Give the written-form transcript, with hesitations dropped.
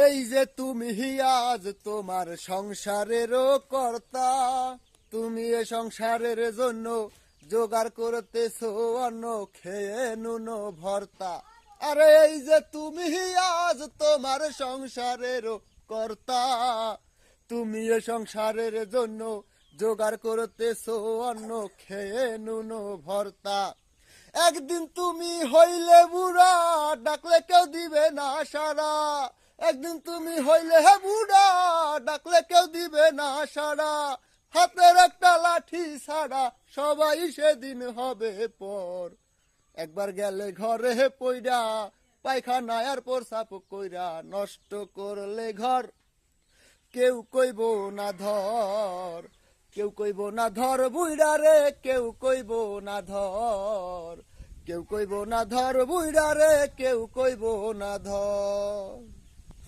এই যে তুমি আজ তোমার সংসারেরও কর্তা, তুমি এ সংসারের জন্য জোগাড় করতেছো অন্ন, খেয়ে নুন ভর্তা। আরে এই যে তুমি আজ তোমার সংসারেরও কর্তা, তুমি এ সংসারের জন্য জোগাড় করতেছো অন্ন, খেয়ে নুন ভর্তা। একদিন তুমি হইলে বুড়া, ডাকলে কেউ দিবে না সাড়া। একদিন তুমি হইলে বুড়া, ডাকলে কেউ দিবে না সাড়া। হাতের একটা লাঠি ছাড়া সবাই সেদিন হবে পর। একবার গেলে ঘরে পইরা, পায়খানা আর প্রসাব কইরা, নষ্ট করলে ঘর কেউ কইব না ধর। কেউ কইব না ধর বুইড়া রে, কেউ কইব না ধর। কেউ কইব না ধর বুইড়া রে, কেউ কইব না ধর।